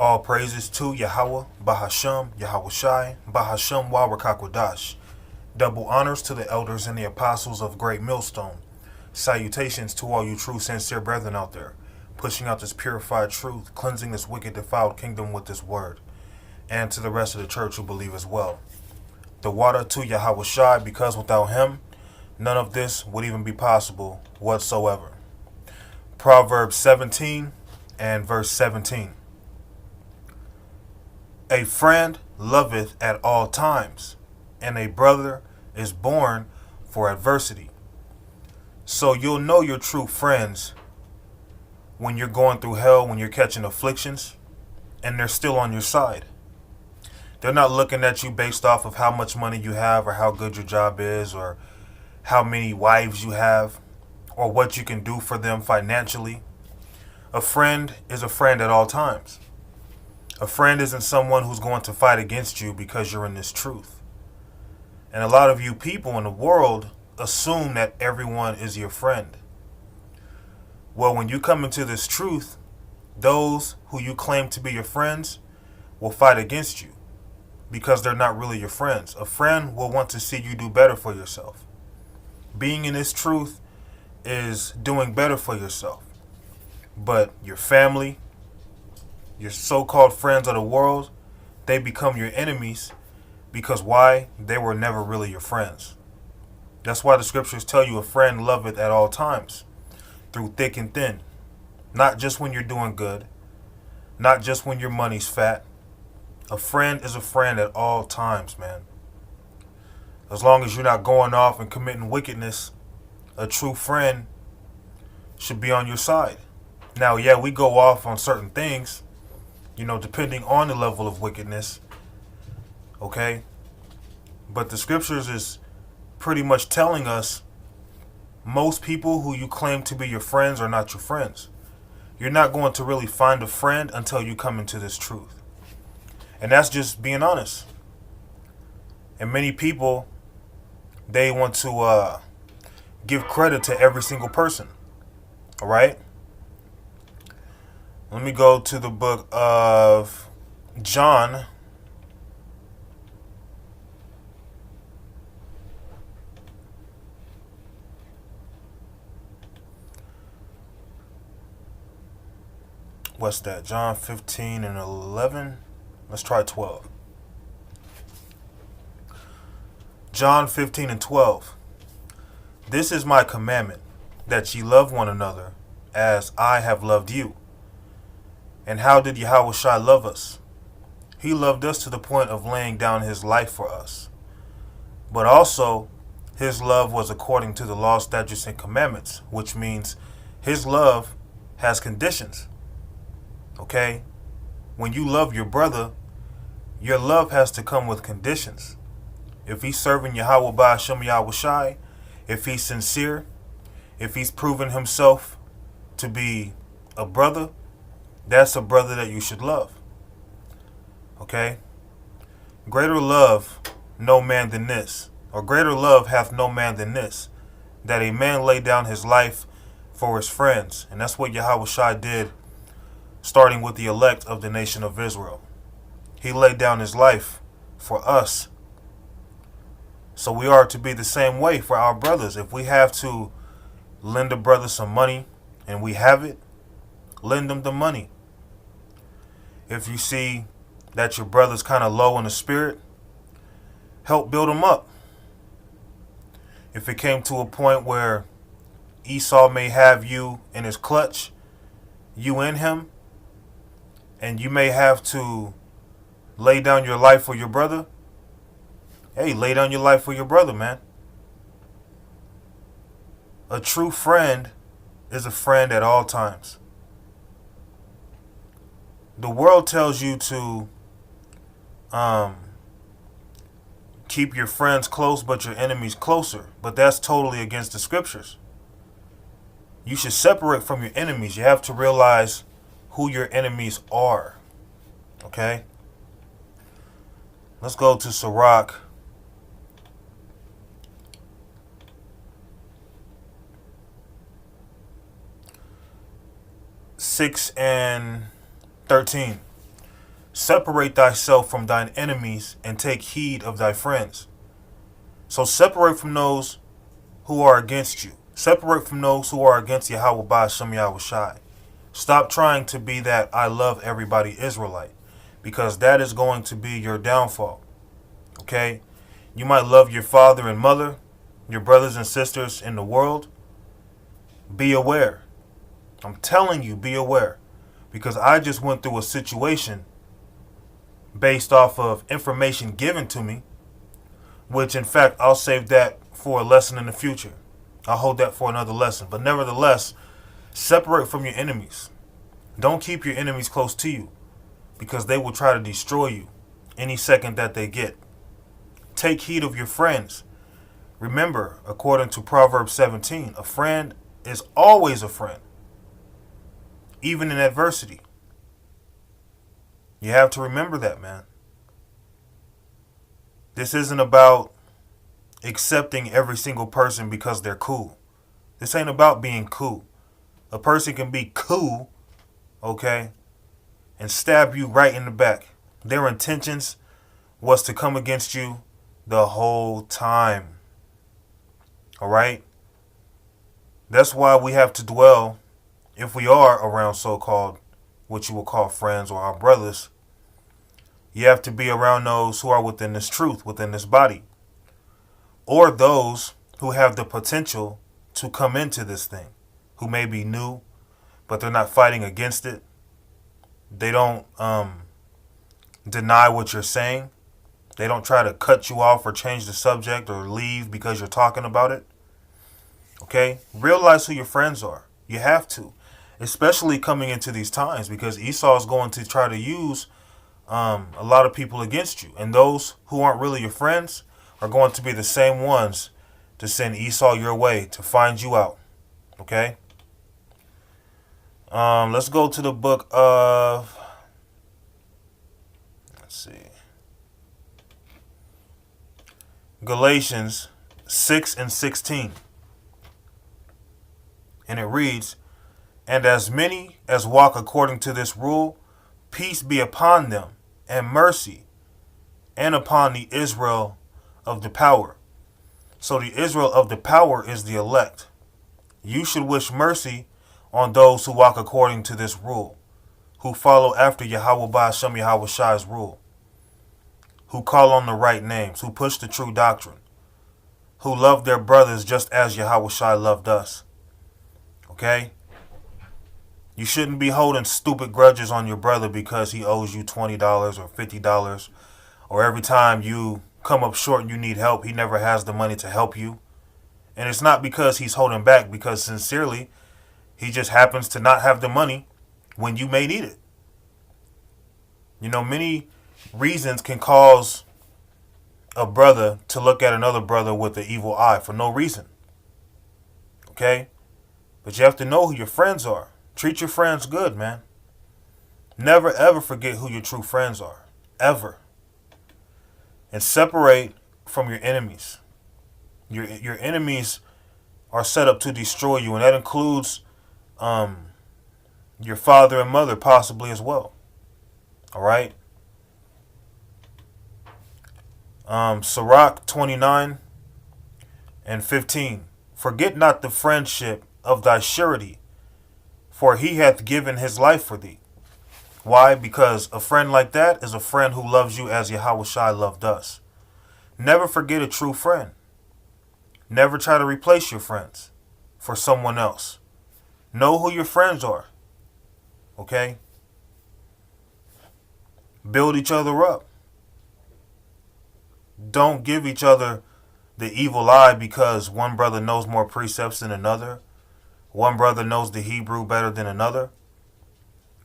All praises to Yahweh, Bahasham, Yahweh Shai, Bahasham Wawakakwadash. Double honors to the elders and the apostles of Great Millstone. Salutations to all you true, sincere brethren out there, pushing out this purified truth, cleansing this wicked, defiled kingdom with this word, and to the rest of the church who believe as well. The water to Yahweh Shai, because without him, none of this would even be possible whatsoever. Proverbs 17 and verse 17. A friend loveth at all times, and a brother is born for adversity. So you'll know your true friends when you're going through hell, when you're catching afflictions, and they're still on your side. They're not looking at you based off of how much money you have or how good your job is or how many wives you have or what you can do for them financially. A friend is a friend at all times. A friend isn't someone who's going to fight against you because you're in this truth. And a lot of you people in the world assume that everyone is your friend. Well, when you come into this truth, those who you claim to be your friends will fight against you because they're not really your friends. A friend will want to see you do better for yourself. Being in this truth is doing better for yourself. But your family, your so-called friends of the world, they become your enemies because why? They were never really your friends. That's why the scriptures tell you a friend loveth at all times, through thick and thin. Not just when you're doing good, not just when your money's fat. A friend is a friend at all times, man. As long as you're not going off and committing wickedness, a true friend should be on your side. Now, yeah, we go off on certain things, depending on the level of wickedness, okay? But the scriptures is pretty much telling us most people who you claim to be your friends are not your friends. You're not going to really find a friend until you come into this truth. And that's just being honest. And many people, they want to give credit to every single person, all right? Let me go to the book of John. What's that? John 15 and 11. Let's try 12. John 15 and 12. This is my commandment, that ye love one another as I have loved you. And how did Yahweh Shai love us? He loved us to the point of laying down his life for us. But also, his love was according to the law, statutes, and commandments, which means his love has conditions. Okay? When you love your brother, your love has to come with conditions. If he's serving Yahweh Ba'ashem Yahweh Shai, if he's sincere, if he's proven himself to be a brother, that's a brother that you should love. Okay? Greater love no man than this, or greater love hath no man than this, that a man lay down his life for his friends. And that's what Yahweh Shai did, starting with the elect of the nation of Israel. He laid down his life for us. So we are to be the same way for our brothers. If we have to lend a brother some money and we have it, lend them the money. If you see that your brother's kind of low in the spirit, help build him up. If it came to a point where Esau may have you in his clutch, you in him, and you may have to lay down your life for your brother, hey, lay down your life for your brother, man. A true friend is a friend at all times. The world tells you to keep your friends close but your enemies closer. But that's totally against the scriptures. You should separate from your enemies. You have to realize who your enemies are. Okay? Let's go to Sirach. (6 and 13). Separate thyself from thine enemies and take heed of thy friends. So separate from those who are against you. Separate from those who are against Yahweh Ba'ashem Yahweh Shai. Stop trying to be that I love everybody Israelite, because that is going to be your downfall. Okay? You might love your father and mother, your brothers and sisters in the world. Be aware. I'm telling you, be aware. Because I just went through a situation based off of information given to me, which in fact I'll save that for a lesson in the future. I'll hold that for another lesson. But nevertheless, separate from your enemies. Don't keep your enemies close to you, because they will try to destroy you any second that they get. Take heed of your friends. Remember, according to Proverbs 17, a friend is always a friend, even in adversity. You have to remember that, man. This isn't about accepting every single person because they're cool. This ain't about being cool. A person can be cool, okay, and stab you right in the back. Their intentions was to come against you the whole time. All right? That's why we have to dwell, if we are around so-called, what you will call friends or our brothers, you have to be around those who are within this truth, within this body, or those who have the potential to come into this thing, who may be new, but they're not fighting against it. They don't deny what you're saying. They don't try to cut you off or change the subject or leave because you're talking about it. Okay? Realize who your friends are. You have to. Especially coming into these times, because Esau is going to try to use a lot of people against you. And those who aren't really your friends are going to be the same ones to send Esau your way to find you out. Okay? Let's go to the book of, let's see, Galatians 6 and 16. And it reads, "And as many as walk according to this rule, peace be upon them, and mercy, and upon the Israel of the power." So the Israel of the power is the elect. You should wish mercy on those who walk according to this rule, who follow after Yahweh Ba'ashem Yahweh Shai's rule, who call on the right names, who push the true doctrine, who love their brothers just as Yahweh Shai loved us. Okay? You shouldn't be holding stupid grudges on your brother because he owes you $20 or $50, or every time you come up short and you need help, he never has the money to help you. And it's not because he's holding back, because sincerely, he just happens to not have the money when you may need it. You know, many reasons can cause a brother to look at another brother with an evil eye for no reason. Okay? But you have to know who your friends are. Treat your friends good, man. Never ever forget who your true friends are. Ever. And separate from your enemies. Your enemies are set up to destroy you, and that includes your father and mother possibly as well. All right? Sirach 29 and 15. "Forget not the friendship of thy surety, for he hath given his life for thee." Why? Because a friend like that is a friend who loves you as Yahweh Shai loved us. Never forget a true friend. Never try to replace your friends for someone else. Know who your friends are. Okay? Build each other up. Don't give each other the evil eye because one brother knows more precepts than another. One brother knows the Hebrew better than another.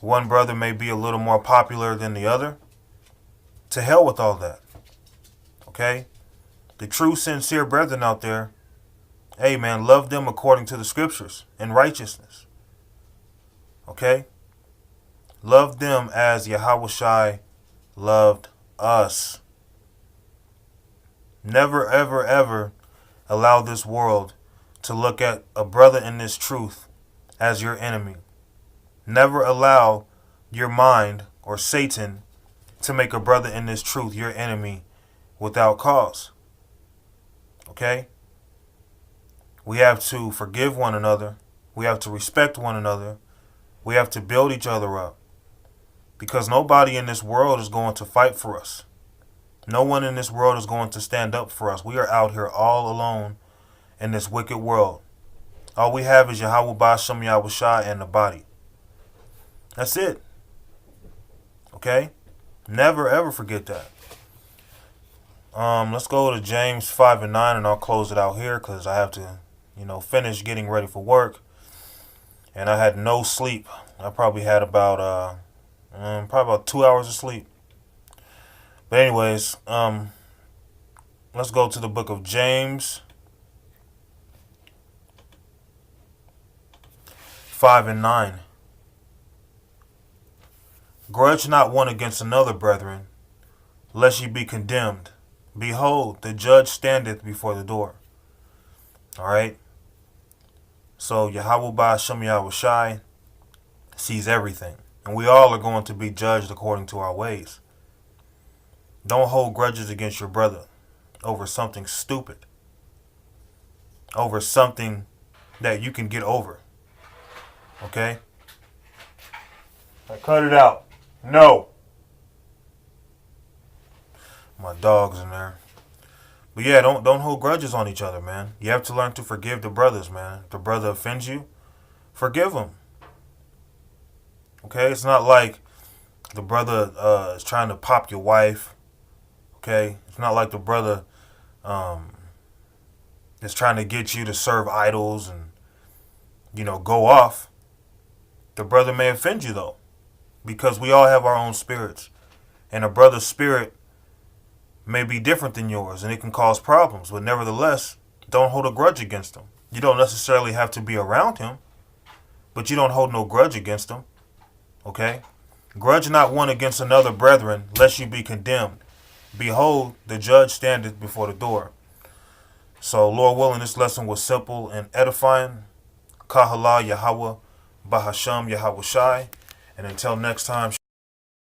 One brother may be a little more popular than the other. To hell with all that. Okay? The true sincere brethren out there, hey man, love them according to the scriptures in righteousness. Okay? Love them as Yahweh Shai loved us. Never, ever, ever allow this world to look at a brother in this truth as your enemy. Never allow your mind or Satan to make a brother in this truth your enemy without cause. Okay? We have to forgive one another. We have to respect one another. We have to build each other up. Because nobody in this world is going to fight for us. No one in this world is going to stand up for us. We are out here all alone in this wicked world. All we have is Yahweh Ba'ashem Yahweh Shai and the body. That's it. Okay? Never ever forget that. Let's go to James 5 and 9, and I'll close it out here because I have to, finish getting ready for work. And I had no sleep. I probably had about 2 hours of sleep. But anyways, let's go to the book of James 5 and 9. Grudge not one against another, brethren, lest ye be condemned. Behold, the judge standeth before the door. Alright? So Yahweh Ba'ashem Yahweh Shai sees everything. And we all are going to be judged according to our ways. Don't hold grudges against your brother over something stupid. Over something that you can get over. Okay? I cut it out. No. My dog's in there. But yeah, don't hold grudges on each other, man. You have to learn to forgive the brothers, man. If the brother offends you, forgive him. Okay? It's not like the brother is trying to pop your wife. Okay? It's not like the brother is trying to get you to serve idols and, go off. The brother may offend you, though, because we all have our own spirits. And a brother's spirit may be different than yours, and it can cause problems. But nevertheless, don't hold a grudge against him. You don't necessarily have to be around him, but you don't hold no grudge against him. Okay? Grudge not one against another, brethren, lest you be condemned. Behold, the judge standeth before the door. So, Lord willing, this lesson was simple and edifying. Kahala Yahweh Bahasham Yahweh Shai. And until next time,